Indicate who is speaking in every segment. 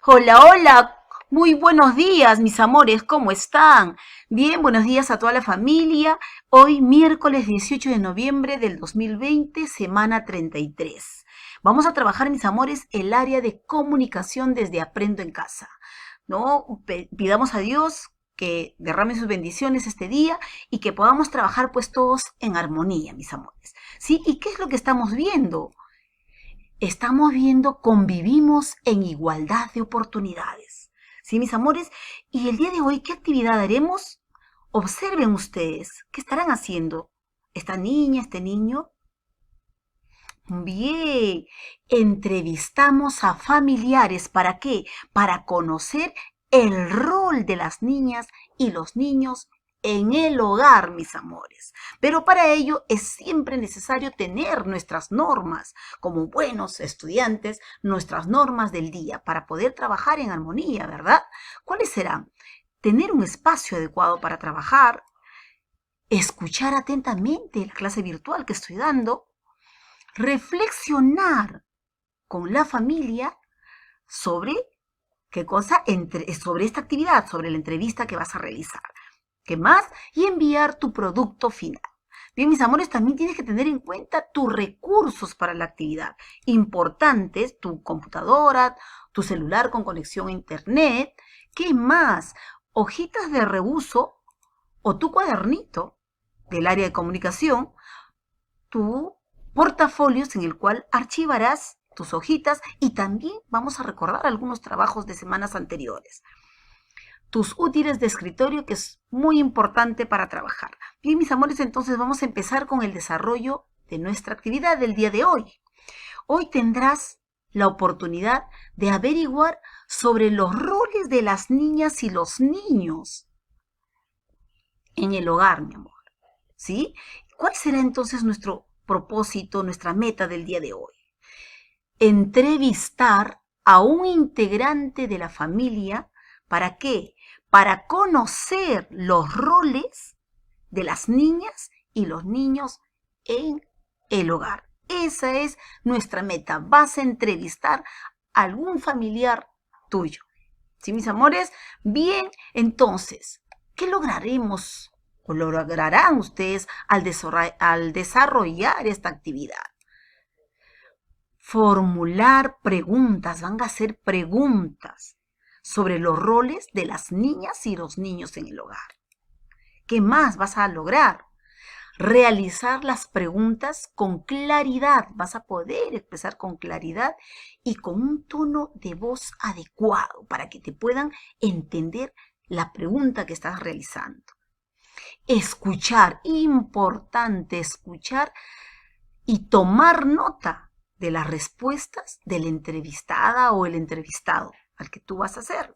Speaker 1: Hola, hola, muy buenos días, mis amores, ¿cómo están? Bien, buenos días a toda la familia. Hoy, miércoles 18 de noviembre del 2020, semana 33. Vamos a trabajar, mis amores, el área de comunicación desde Aprendo en Casa. ¿No? Pidamos a Dios que derrame sus bendiciones este día y que podamos trabajar pues todos en armonía, mis amores. ¿Sí? ¿Y qué es lo que estamos viendo? Estamos viendo convivimos en igualdad de oportunidades. ¿Sí, mis amores? Y el día de hoy, ¿qué actividad haremos? Observen ustedes, ¿qué estarán haciendo? ¿Esta niña, este niño? Bien, entrevistamos a familiares. ¿Para qué? Para conocer el rol de las niñas y los niños en el hogar, mis amores. Pero para ello es siempre necesario tener nuestras normas, como buenos estudiantes, nuestras normas del día, para poder trabajar en armonía, ¿verdad? ¿Cuáles serán? Tener un espacio adecuado para trabajar, escuchar atentamente la clase virtual que estoy dando, reflexionar con la familia sobre qué cosa, sobre esta actividad, sobre la entrevista que vas a realizar. ¿Qué más? Y enviar tu producto final. Bien, mis amores, también tienes que tener en cuenta tus recursos para la actividad. Importantes, tu computadora, tu celular con conexión a internet. ¿Qué más? Hojitas de reuso o tu cuadernito del área de comunicación, tu portafolios en el cual archivarás tus hojitas y también vamos a recordar algunos trabajos de semanas anteriores. Tus útiles de escritorio, que es muy importante para trabajar. Bien, mis amores, entonces vamos a empezar con el desarrollo de nuestra actividad del día de hoy. Hoy tendrás la oportunidad de averiguar sobre los roles de las niñas y los niños en el hogar, mi amor. ¿Sí? ¿Cuál será entonces nuestro propósito, nuestra meta del día de hoy? Entrevistar a un integrante de la familia. ¿Para qué? Para conocer los roles de las niñas y los niños en el hogar. Esa es nuestra meta. Vas a entrevistar a algún familiar tuyo. ¿Sí, mis amores? Bien, entonces, ¿qué lograremos o lograrán ustedes al desarrollar esta actividad? Formular preguntas, van a hacer preguntas sobre los roles de las niñas y los niños en el hogar. ¿Qué más vas a lograr? Realizar las preguntas con claridad, vas a poder expresar con claridad y con un tono de voz adecuado para que te puedan entender la pregunta que estás realizando. Escuchar, importante escuchar y tomar nota de las respuestas de la entrevistada o el entrevistado al que tú vas a hacer.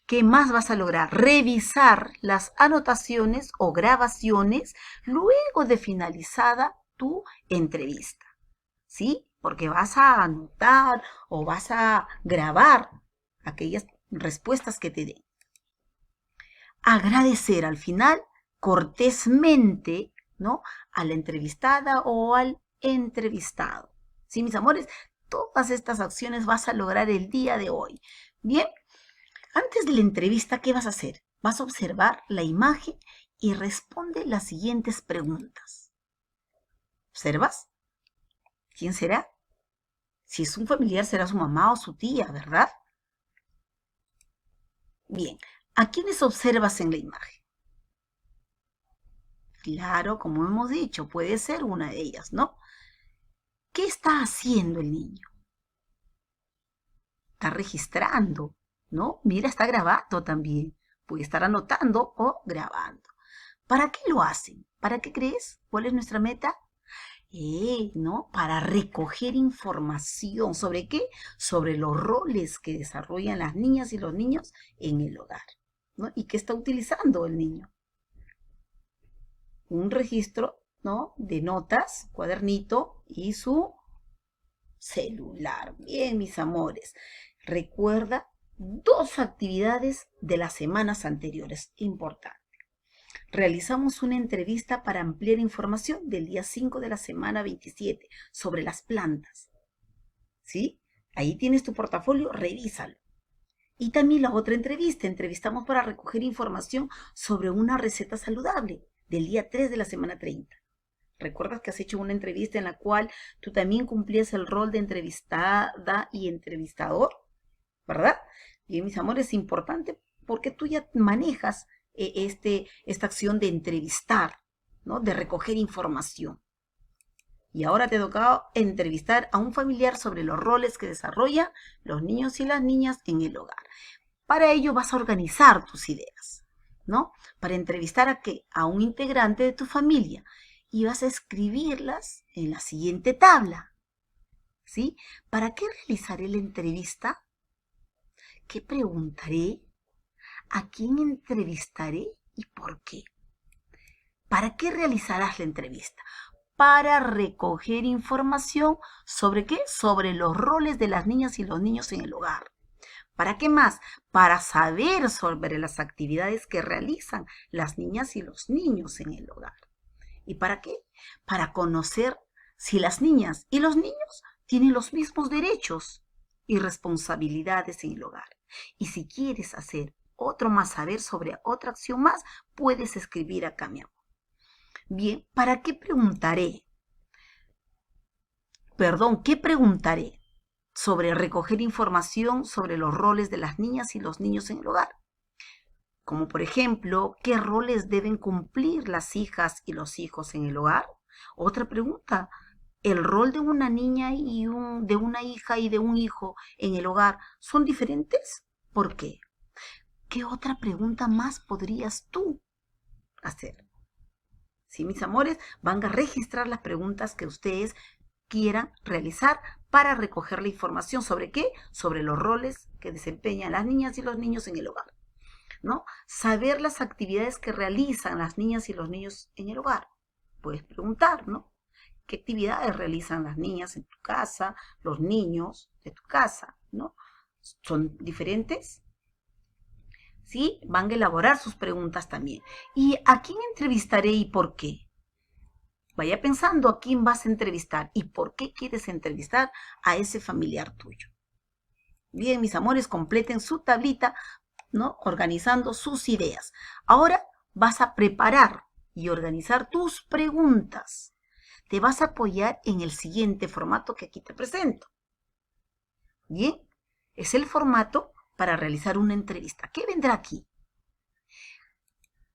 Speaker 1: ¿Qué más vas a lograr? Revisar las anotaciones o grabaciones luego de finalizada tu entrevista. ¿Sí? Porque vas a anotar o vas a grabar aquellas respuestas que te den. Agradecer al final cortésmente, ¿no? A la entrevistada o al entrevistado. ¿Sí, mis amores? Todas estas acciones vas a lograr el día de hoy. Bien, antes de la entrevista, ¿qué vas a hacer? Vas a observar la imagen y responde las siguientes preguntas. ¿Observas? ¿Quién será? Si es un familiar, será su mamá o su tía, ¿verdad? Bien, ¿a quiénes observas en la imagen? Claro, como hemos dicho, puede ser una de ellas, ¿no? ¿Qué está haciendo el niño? Está registrando, ¿no? Mira, está grabando también. Puede estar anotando o grabando. ¿Para qué lo hacen? ¿Para qué crees? ¿Cuál es nuestra meta? ¿No? Para recoger información. ¿Sobre qué? Sobre los roles que desarrollan las niñas y los niños en el hogar, ¿no? ¿Y qué está utilizando el niño? Un registro, ¿no? De notas, cuadernito y su celular. Bien, mis amores. Recuerda dos actividades de las semanas anteriores. Importante. Realizamos una entrevista para ampliar información del día 5 de la semana 27 sobre las plantas. ¿Sí? Ahí tienes tu portafolio, revísalo. Y también la otra entrevista, entrevistamos para recoger información sobre una receta saludable del día 3 de la semana 30. ¿Recuerdas que has hecho una entrevista en la cual tú también cumplías el rol de entrevistada y entrevistador? ¿Verdad? Y mis amores, es importante porque tú ya manejas esta acción de entrevistar, ¿no? De recoger información. Y ahora te ha tocado entrevistar a un familiar sobre los roles que desarrollan los niños y las niñas en el hogar. Para ello vas a organizar tus ideas, ¿no? Para entrevistar a qué? A un integrante de tu familia. Y vas a escribirlas en la siguiente tabla, ¿sí? ¿Para qué realizaré la entrevista? ¿Qué preguntaré? ¿A quién entrevistaré y por qué? ¿Para qué realizarás la entrevista? Para recoger información sobre qué? Sobre los roles de las niñas y los niños en el hogar. ¿Para qué más? Para saber sobre las actividades que realizan las niñas y los niños en el hogar. ¿Y para qué? Para conocer si las niñas y los niños tienen los mismos derechos y responsabilidades en el hogar. Y si quieres hacer otro más, saber sobre otra acción más, puedes escribir acá, mi amor. Bien, ¿para qué preguntaré? ¿Qué preguntaré? Sobre recoger información sobre los roles de las niñas y los niños en el hogar. Como por ejemplo, ¿qué roles deben cumplir las hijas y los hijos en el hogar? Otra pregunta, ¿el rol de una niña y de una hija y de un hijo en el hogar son diferentes? ¿Por qué? ¿Qué otra pregunta más podrías tú hacer? Sí, mis amores, van a registrar las preguntas que ustedes quieran realizar para recoger la información sobre qué, sobre los roles que desempeñan las niñas y los niños en el hogar, ¿no? Saber las actividades que realizan las niñas y los niños en el hogar. Puedes preguntar, ¿no? ¿Qué actividades realizan las niñas en tu casa, los niños de tu casa, ¿no? ¿Son diferentes? ¿Sí? Van a elaborar sus preguntas también. ¿Y a quién entrevistaré y por qué? Vaya pensando a quién vas a entrevistar y por qué quieres entrevistar a ese familiar tuyo. Bien, mis amores, completen su tablita, ¿no? Organizando sus ideas. Ahora vas a preparar y organizar tus preguntas. Te vas a apoyar en el siguiente formato que aquí te presento. Bien, es el formato para realizar una entrevista. ¿Qué vendrá aquí?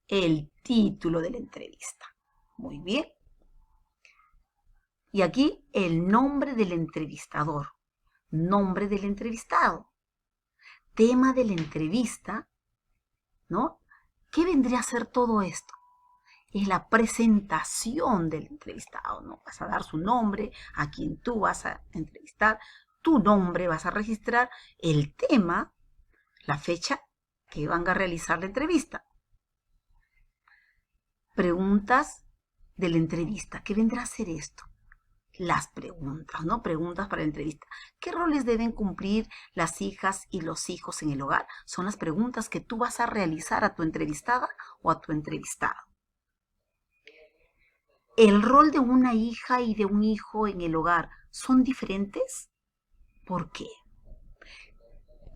Speaker 1: El título de la entrevista. Muy bien. Y aquí el nombre del entrevistador, nombre del entrevistado, tema de la entrevista, ¿no? ¿Qué vendría a ser todo esto? Es la presentación del entrevistado, ¿no? Vas a dar su nombre, a quien tú vas a entrevistar, tu nombre, vas a registrar el tema, la fecha que van a realizar la entrevista. Preguntas de la entrevista. ¿Qué vendrá a ser esto? Las preguntas, ¿no? Preguntas para la entrevista. ¿Qué roles deben cumplir las hijas y los hijos en el hogar? Son las preguntas que tú vas a realizar a tu entrevistada o a tu entrevistado. ¿El rol de una hija y de un hijo en el hogar son diferentes? ¿Por qué?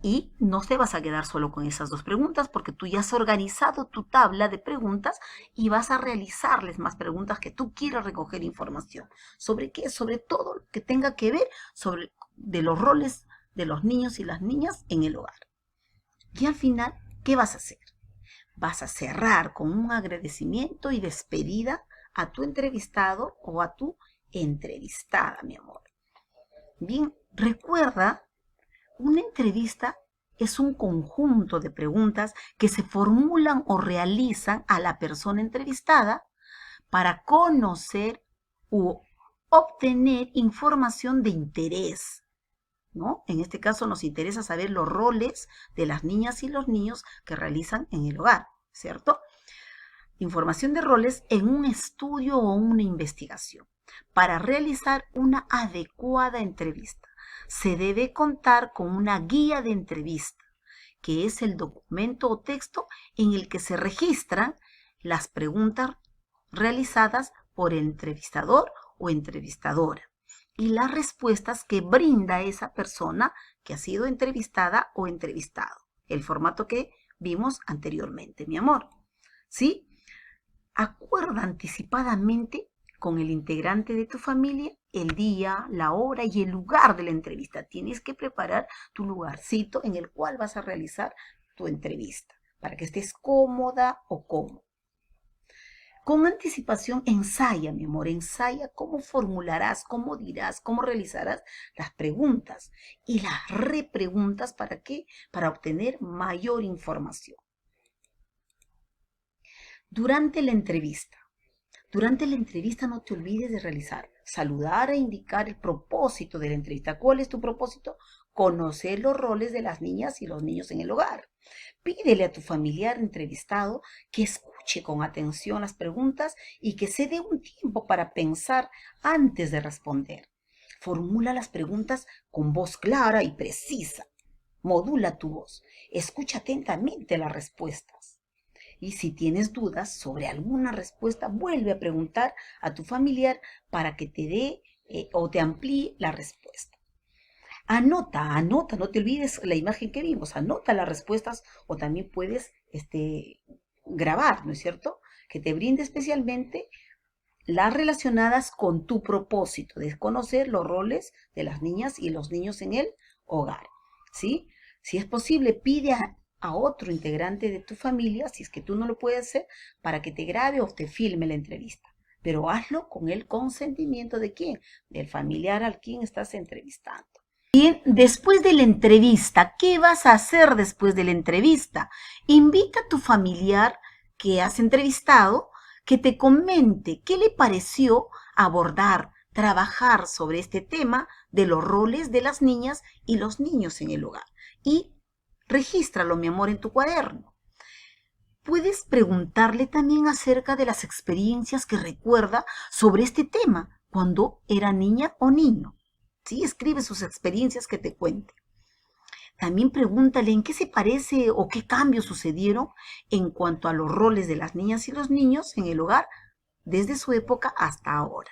Speaker 1: Y no te vas a quedar solo con esas dos preguntas porque tú ya has organizado tu tabla de preguntas y vas a realizarles más preguntas que tú quieras recoger información. ¿Sobre qué? Sobre todo lo que tenga que ver de los roles de los niños y las niñas en el hogar. Y al final, ¿qué vas a hacer? Vas a cerrar con un agradecimiento y despedida a tu entrevistado o a tu entrevistada, mi amor. Bien, recuerda, una entrevista es un conjunto de preguntas que se formulan o realizan a la persona entrevistada para conocer u obtener información de interés, ¿no? En este caso nos interesa saber los roles de las niñas y los niños que realizan en el hogar, ¿cierto? Información de roles en un estudio o una investigación. Para realizar una adecuada entrevista, se debe contar con una guía de entrevista, que es el documento o texto en el que se registran las preguntas realizadas por el entrevistador o entrevistadora y las respuestas que brinda esa persona que ha sido entrevistada o entrevistado. el formato que vimos anteriormente, mi amor. ¿Sí? Acuerda anticipadamente con el integrante de tu familia el día, la hora y el lugar de la entrevista. Tienes que preparar tu lugarcito en el cual vas a realizar tu entrevista para que estés cómoda o cómodo. Con anticipación ensaya, mi amor, ensaya cómo formularás, cómo dirás, cómo realizarás las preguntas y las repreguntas. ¿Para qué? Para obtener mayor información. Durante la entrevista no te olvides de realizar, saludar e indicar el propósito de la entrevista. ¿Cuál es tu propósito? Conocer los roles de las niñas y los niños en el hogar. Pídele a tu familiar entrevistado que escuche con atención las preguntas y que se dé un tiempo para pensar antes de responder. Formula las preguntas con voz clara y precisa. Modula tu voz. Escucha atentamente las respuestas. Y si tienes dudas sobre alguna respuesta, vuelve a preguntar a tu familiar para que te dé o te amplíe la respuesta. Anota, no te olvides la imagen que vimos, anota las respuestas o también puedes grabar, ¿no es cierto? Que te brinde especialmente las relacionadas con tu propósito de conocer los roles de las niñas y los niños en el hogar, ¿sí? Si es posible, pide a otro integrante de tu familia, si es que tú no lo puedes hacer, para que te grabe o te filme la entrevista. Pero hazlo con el consentimiento de quién, del familiar al quien estás entrevistando. Bien, después de la entrevista, ¿qué vas a hacer después de la entrevista? Invita a tu familiar que has entrevistado que te comente qué le pareció abordar, trabajar sobre este tema de los roles de las niñas y los niños en el hogar. Y regístralo, mi amor, en tu cuaderno. Puedes preguntarle también acerca de las experiencias que recuerda sobre este tema cuando era niña o niño. ¿Sí? Escribe sus experiencias que te cuente. También pregúntale en qué se parece o qué cambios sucedieron en cuanto a los roles de las niñas y los niños en el hogar desde su época hasta ahora.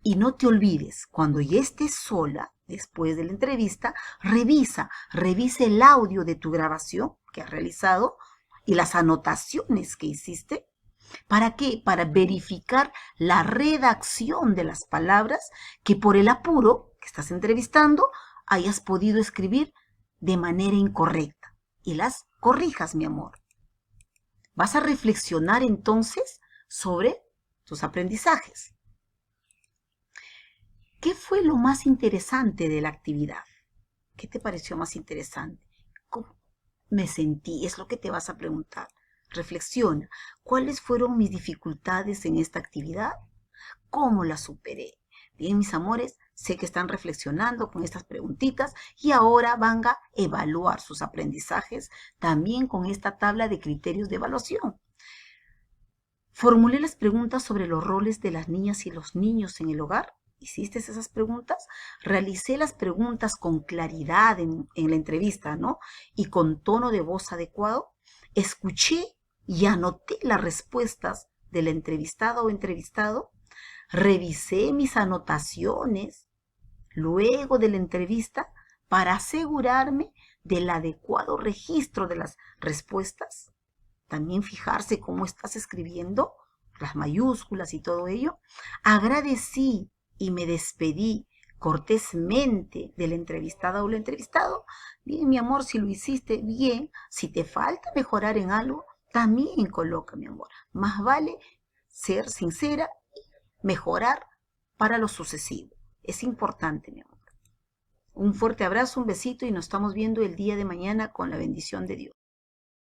Speaker 1: Y no te olvides, cuando ya estés sola, después de la entrevista, revisa el audio de tu grabación que has realizado y las anotaciones que hiciste. ¿Para qué? Para verificar la redacción de las palabras que por el apuro que estás entrevistando hayas podido escribir de manera incorrecta y las corrijas, mi amor. Vas a reflexionar entonces sobre tus aprendizajes. ¿Qué fue lo más interesante de la actividad? ¿Qué te pareció más interesante? ¿Cómo me sentí? Es lo que te vas a preguntar. Reflexiona, ¿cuáles fueron mis dificultades en esta actividad? ¿Cómo las superé? Bien, mis amores, sé que están reflexionando con estas preguntitas y ahora van a evaluar sus aprendizajes también con esta tabla de criterios de evaluación. Formulé las preguntas sobre los roles de las niñas y los niños en el hogar. ¿Hiciste esas preguntas? Realicé las preguntas con claridad en la entrevista, ¿no? Y con tono de voz adecuado. Escuché y anoté las respuestas del entrevistado o entrevistado. Revisé mis anotaciones luego de la entrevista para asegurarme del adecuado registro de las respuestas. También fijarse cómo estás escribiendo, las mayúsculas y todo ello. Agradecí y me despedí cortésmente de la entrevistada o el entrevistado. Bien, mi amor, si lo hiciste bien, si te falta mejorar en algo, también coloca, mi amor. Más vale ser sincera y mejorar para lo sucesivo. Es importante, mi amor. Un fuerte abrazo, un besito y nos estamos viendo el día de mañana con la bendición de Dios.